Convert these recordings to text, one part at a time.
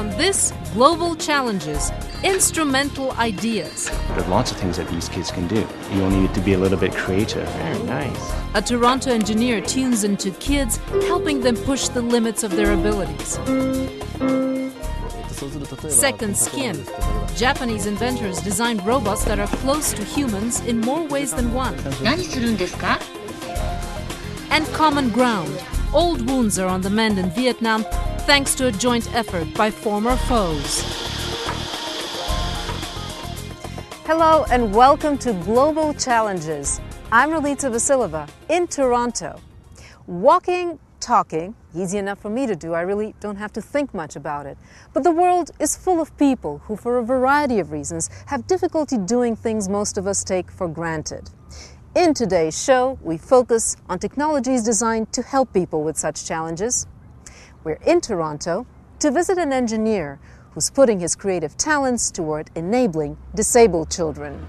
On this Global Challenges, instrumental ideas. There are lots of things that these kids can do. You only need to be a little bit creative. Very nice. A Toronto engineer tunes into kids, helping them push the limits of their abilities. Second skin. Japanese inventors designed robots that are close to humans in more ways than one. And common ground. Old wounds are on the mend in Vietnam thanks to a joint effort by former foes. Hello and welcome to Global Challenges. I'm Relita Vasileva in Toronto. Walking, talking, easy enough for me to do. I really don't have to think much about it. But the world is full of people who, for a variety of reasons, have difficulty doing things most of us take for granted. In today's show, we focus on technologies designed to help people with such challenges. We're in Toronto to visit an engineer who's putting his creative talents toward enabling disabled children.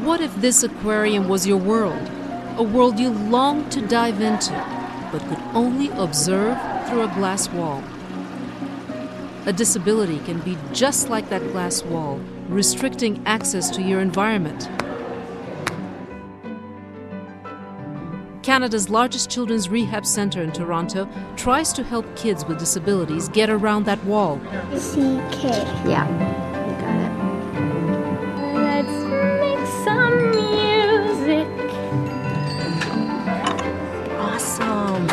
What if this aquarium was your world? A world you longed to dive into, but could only observe through a glass wall. A disability can be just like that glass wall, restricting access to your environment. Canada's largest children's rehab center in Toronto tries to help kids with disabilities get around that wall. CK. Yeah, you got it. Let's make some music. Awesome!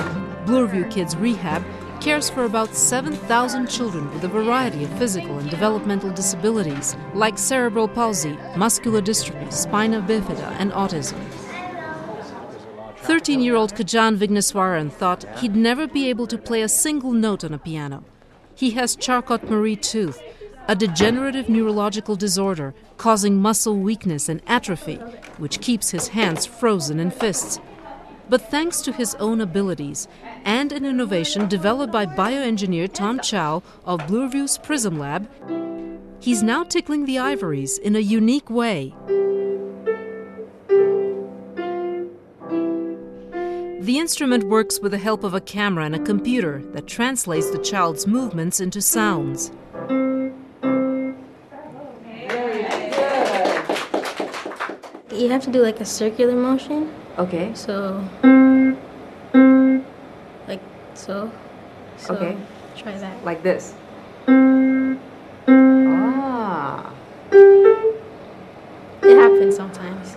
Bloorview Kids Rehab cares for about 7,000 children with a variety of physical and developmental disabilities like cerebral palsy, muscular dystrophy, spina bifida, and autism. 13-year-old Kajan Vigneswaran thought he'd never be able to play a single note on a piano. He has Charcot-Marie tooth, a degenerative neurological disorder causing muscle weakness and atrophy, which keeps his hands frozen in fists. But thanks to his own abilities and an innovation developed by bioengineer Tom Chow of Bloorview's Prism Lab, he's now tickling the ivories in a unique way. The instrument works with the help of a camera and a computer that translates the child's movements into sounds. You have to do like a circular motion. Okay. So, like so. Okay. Try that. Like this. Ah. It happens sometimes.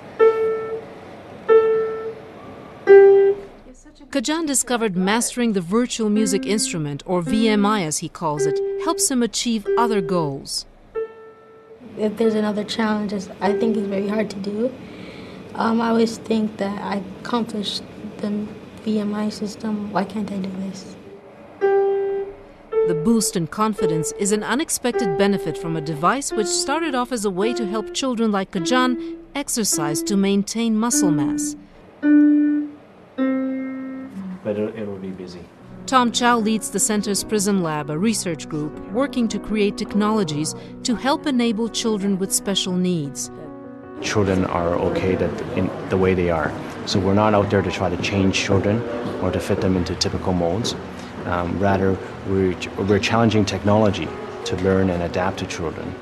Kajan discovered mastering the virtual music instrument, or VMI as he calls it, helps him achieve other goals. If there's another challenge, I think it's very hard to do. I always think that I accomplished the VMI system. Why can't I do this? The boost in confidence is an unexpected benefit from a device which started off as a way to help children like Kajan exercise to maintain muscle mass. But it'll be busy. Tom Chow leads the center's Prism Lab, a research group working to create technologies to help enable children with special needs. Children are okay in the way they are. So we're not out there to try to change children or to fit them into typical molds. Rather, we're challenging technology to learn and adapt to children.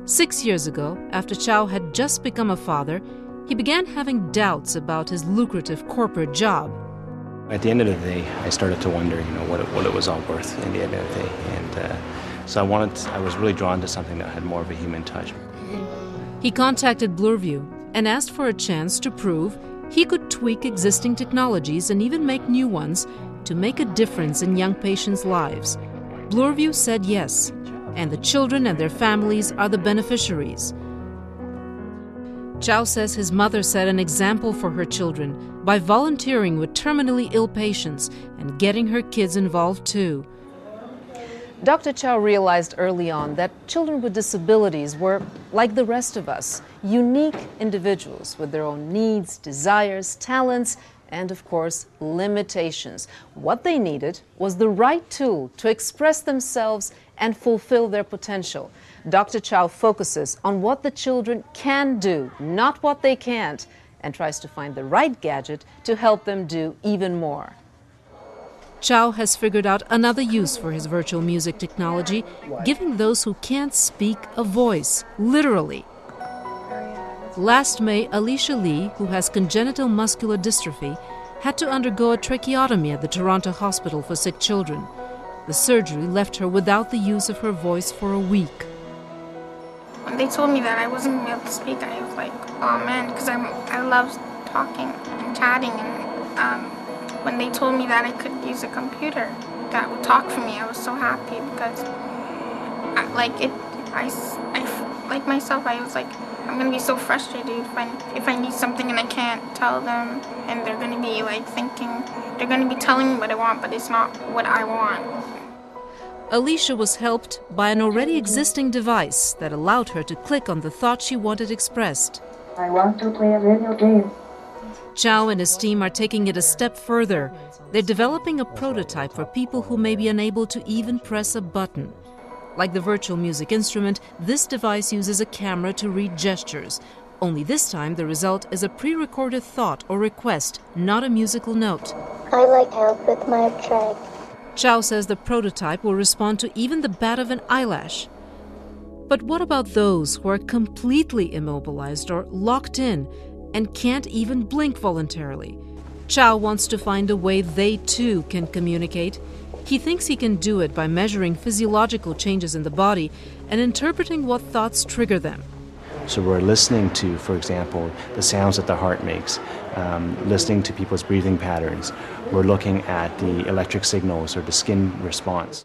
6 years ago, after Chow had just become a father, he began having doubts about his lucrative corporate job. At the end of the day, I started to wonder, what it was all worth in the end of the day. And so I was really drawn to something that had more of a human touch. He contacted Bloorview and asked for a chance to prove he could tweak existing technologies and even make new ones to make a difference in young patients' lives. Bloorview said yes, and the children and their families are the beneficiaries. Chow says his mother set an example for her children by volunteering with terminally ill patients and getting her kids involved too. Dr. Chow realized early on that children with disabilities were, like the rest of us, unique individuals with their own needs, desires, talents, and of course, limitations. What they needed was the right tool to express themselves and fulfill their potential. Dr. Chow focuses on what the children can do, not what they can't, and tries to find the right gadget to help them do even more. Chow has figured out another use for his virtual music technology, giving those who can't speak a voice, literally. Last May, Alicia Lee, who has congenital muscular dystrophy, had to undergo a tracheotomy at the Toronto Hospital for Sick Children. The surgery left her without the use of her voice for a week. When they told me that I wasn't going to be able to speak, I was like, oh man, because I love talking and chatting. And when they told me that I could use a computer that would talk for me, I was so happy because, like myself, I was like, I'm going to be so frustrated if I need something and I can't tell them, and they're going to be like thinking, they're going to be telling me what I want, but it's not what I want. Alicia was helped by an already existing device that allowed her to click on the thought she wanted expressed. I want to play a video game. Chow and his team are taking it a step further. They're developing a prototype for people who may be unable to even press a button. Like the virtual music instrument, this device uses a camera to read gestures. Only this time the result is a pre-recorded thought or request, not a musical note. I like help with my track. Chow says the prototype will respond to even the bat of an eyelash. But what about those who are completely immobilized or locked in and can't even blink voluntarily? Chow wants to find a way they too can communicate. He thinks he can do it by measuring physiological changes in the body and interpreting what thoughts trigger them. So we're listening to, for example, the sounds that the heart makes, listening to people's breathing patterns. We're looking at the electric signals or the skin response.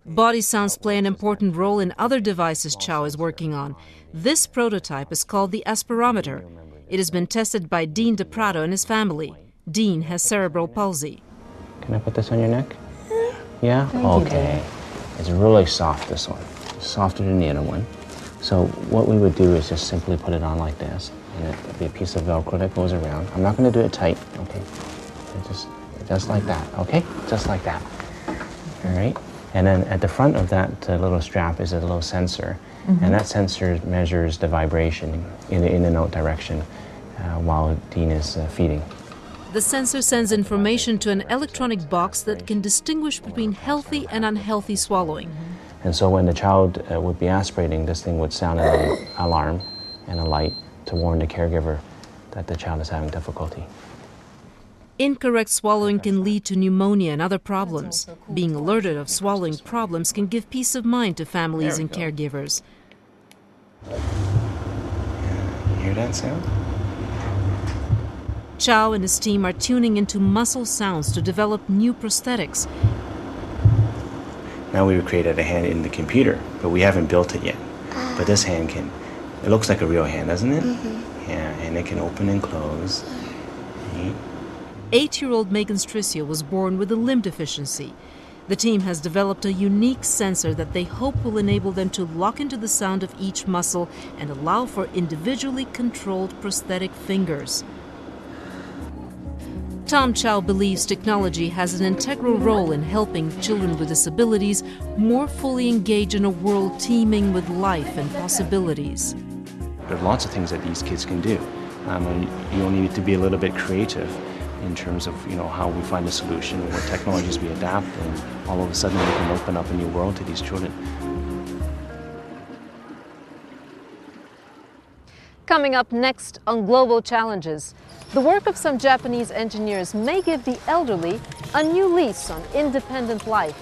Body sounds play an important role in other devices Chow is working on. This prototype is called the aspirometer. It has been tested by Dean DePrato and his family. Dean has cerebral palsy. Can I put this on your neck? Yeah? Okay. It's really soft, this one. Softer than the other one. So what we would do is just simply put it on like this, and it'd be a piece of Velcro that goes around. I'm not going to do it tight, okay? Just like that, okay? Just like that. All right? And then at the front of that little strap is a little sensor, and that sensor measures the vibration in the in and out direction while Dean is feeding. The sensor sends information to an electronic box that can distinguish between healthy and unhealthy swallowing. And so when the child would be aspirating, this thing would sound an alarm and a light to warn the caregiver that the child is having difficulty. Incorrect swallowing can lead to pneumonia and other problems. Being alerted of swallowing problems can give peace of mind to families and caregivers. You hear that sound? Chow and his team are tuning into muscle sounds to develop new prosthetics. Now we've created a hand in the computer, but we haven't built it yet. But this hand it looks like a real hand, doesn't it? Yeah, and it can open and close. Right? 8-year-old Megan Stricio was born with a limb deficiency. The team has developed a unique sensor that they hope will enable them to lock into the sound of each muscle and allow for individually controlled prosthetic fingers. Tom Chow believes technology has an integral role in helping children with disabilities more fully engage in a world teeming with life and possibilities. There are lots of things that these kids can do. And you only need to be a little bit creative in terms of how we find a solution, what technologies we adapt, and all of a sudden we can open up a new world to these children. Coming up next on Global Challenges, the work of some Japanese engineers may give the elderly a new lease on independent life.